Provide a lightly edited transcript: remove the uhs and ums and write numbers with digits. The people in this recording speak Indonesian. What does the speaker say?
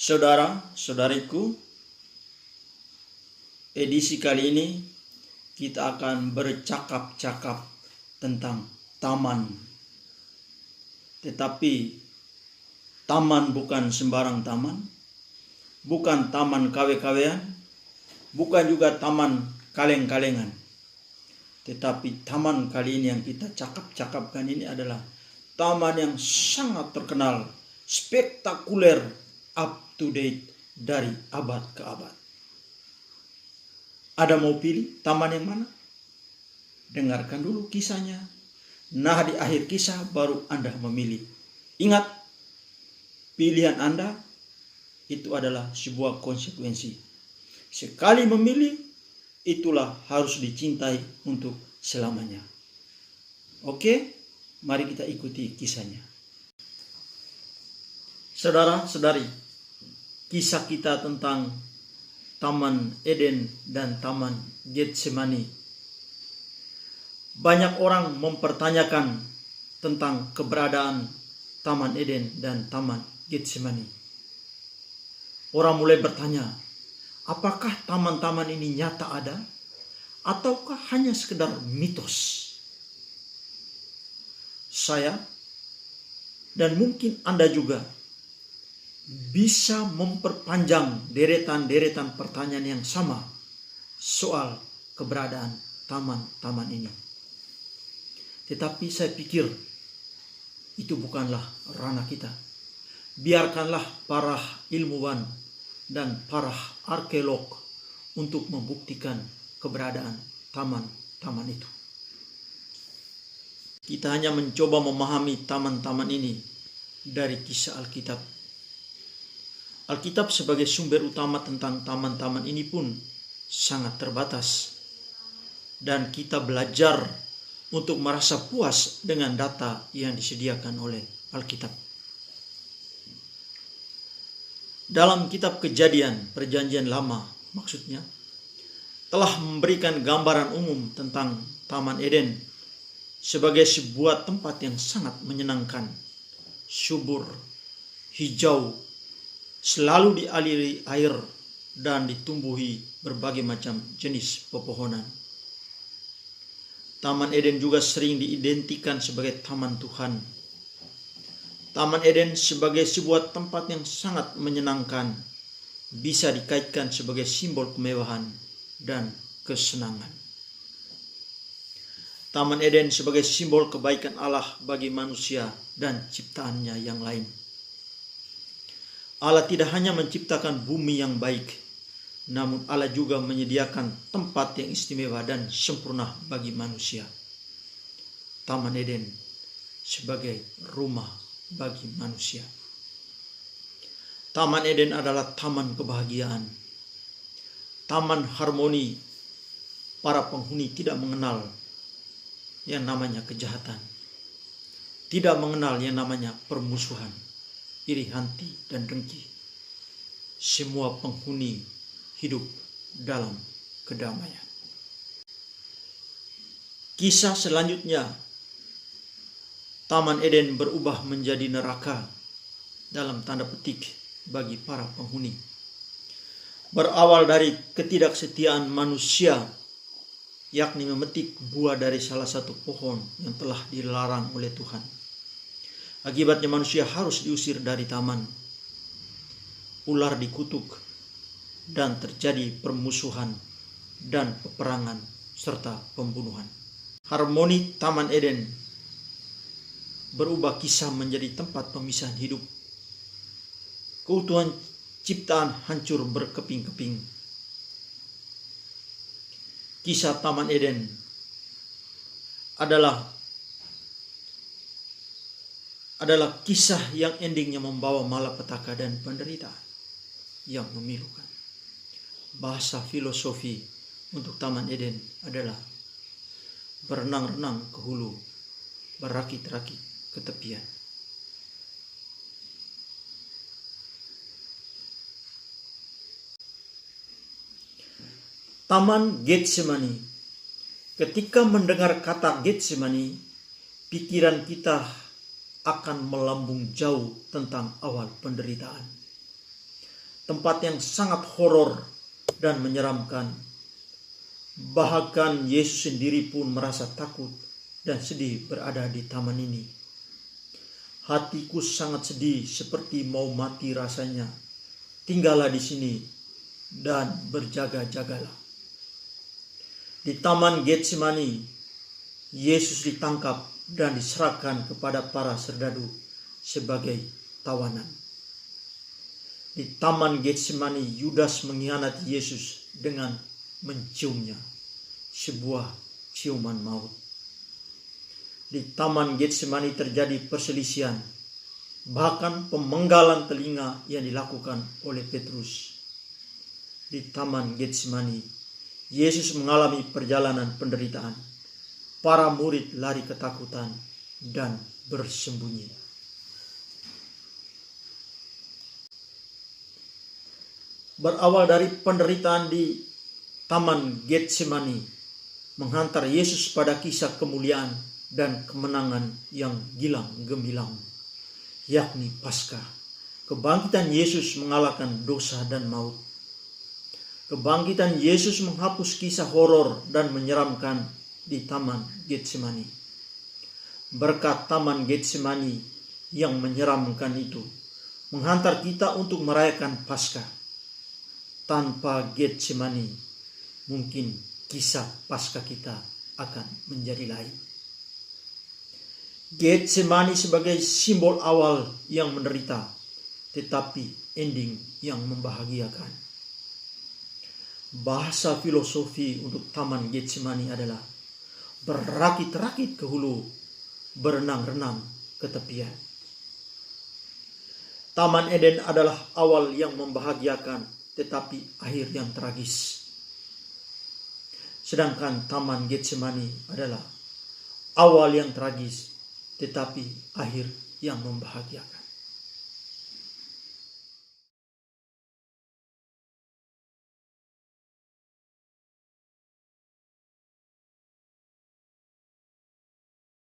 Saudara-saudariku, edisi kali ini kita akan bercakap-cakap tentang taman. Tetapi taman bukan sembarang taman, bukan taman kawe-kawean, bukan juga taman kaleng-kalengan. Tetapi taman kali ini yang kita cakap-cakapkan ini adalah taman yang sangat terkenal, spektakuler, up to date dari abad ke abad. Ada mau pilih taman yang mana? Dengarkan dulu kisahnya. Nah, di akhir kisah baru Anda memilih. Ingat, pilihan Anda itu adalah sebuah konsekuensi. Sekali memilih, itulah harus dicintai untuk selamanya. Oke, mari kita ikuti kisahnya. Saudara-saudari, kisah kita tentang Taman Eden dan Taman Getsemani. Banyak orang mempertanyakan tentang keberadaan Taman Eden dan Taman Getsemani. Orang mulai bertanya, apakah taman-taman ini nyata ada? Ataukah hanya sekedar mitos? Saya dan mungkin Anda juga bisa memperpanjang deretan-deretan pertanyaan yang sama soal keberadaan taman-taman ini. Tetapi saya pikir itu bukanlah ranah kita. Biarkanlah para ilmuwan dan para arkeolog untuk membuktikan keberadaan taman-taman itu. Kita hanya mencoba memahami taman-taman ini dari kisah Alkitab. Alkitab sebagai sumber utama tentang taman-taman ini pun sangat terbatas. Dan kita belajar untuk merasa puas dengan data yang disediakan oleh Alkitab. Dalam kitab Kejadian, Perjanjian Lama maksudnya, telah memberikan gambaran umum tentang Taman Eden sebagai sebuah tempat yang sangat menyenangkan, subur, hijau, selalu dialiri air dan ditumbuhi berbagai macam jenis pepohonan. Taman Eden juga sering diidentikan sebagai taman Tuhan. Taman Eden sebagai sebuah tempat yang sangat menyenangkan, bisa dikaitkan sebagai simbol kemewahan dan kesenangan. Taman Eden sebagai simbol kebaikan Allah bagi manusia dan ciptaannya yang lain. Allah tidak hanya menciptakan bumi yang baik, namun Allah juga menyediakan tempat yang istimewa dan sempurna bagi manusia. Taman Eden sebagai rumah bagi manusia. Taman Eden adalah taman kebahagiaan, taman harmoni. Para penghuni tidak mengenal yang namanya kejahatan, tidak mengenal yang namanya permusuhan, iri hati dan dengki. Semua penghuni hidup dalam kedamaian. Kisah selanjutnya, Taman Eden berubah menjadi neraka dalam tanda petik bagi para penghuni. Berawal dari ketidaksetiaan manusia, yakni memetik buah dari salah satu pohon yang telah dilarang oleh Tuhan. Akibatnya manusia harus diusir dari taman. Ular dikutuk dan terjadi permusuhan dan peperangan serta pembunuhan. Harmoni Taman Eden berubah kisah menjadi tempat pemisahan hidup. Keutuhan ciptaan hancur berkeping-keping. Kisah Taman Eden adalah kisah yang endingnya membawa malapetaka dan penderitaan yang memilukan. Bahasa filosofi untuk Taman Eden adalah berenang-renang ke hulu, berakit-rakit ke tepian. Taman Getsemani. Ketika mendengar kata Getsemani, pikiran kita akan melambung jauh tentang awal penderitaan. tempat yang sangat horor dan menyeramkan. Bahkan Yesus sendiri pun merasa takut dan sedih berada di taman ini. Hatiku sangat sedih, seperti mau mati rasanya. Tinggallah di sini dan berjaga-jagalah. Di taman Getsemani, Yesus ditangkap dan diserahkan kepada para serdadu sebagai tawanan. Di taman Getsemani, Yudas mengkhianati Yesus dengan menciumnya, sebuah ciuman maut. Di taman Getsemani terjadi perselisihan, bahkan pemenggalan telinga yang dilakukan oleh Petrus. Di taman Getsemani, Yesus mengalami perjalanan penderitaan. Para murid lari ketakutan dan bersembunyi. Berawal dari penderitaan di taman Getsemani, menghantar Yesus pada kisah kemuliaan dan kemenangan yang gilang gemilang, yakni Paskah. Kebangkitan Yesus mengalahkan dosa dan maut. Kebangkitan Yesus menghapus kisah horor dan menyeramkan di taman Getsemani. Berkat taman Getsemani yang menyeramkan itu menghantar kita untuk merayakan Paskah. Tanpa Getsemani, mungkin kisah Paskah kita akan menjadi lain. Getsemani sebagai simbol awal yang menderita, tetapi ending yang membahagiakan. Bahasa filosofi untuk taman Getsemani adalah berakit-rakit ke hulu, berenang-renang ke tepian. Taman Eden adalah awal yang membahagiakan, tetapi akhir yang tragis. Sedangkan taman Getsemani adalah awal yang tragis, tetapi akhir yang membahagiakan.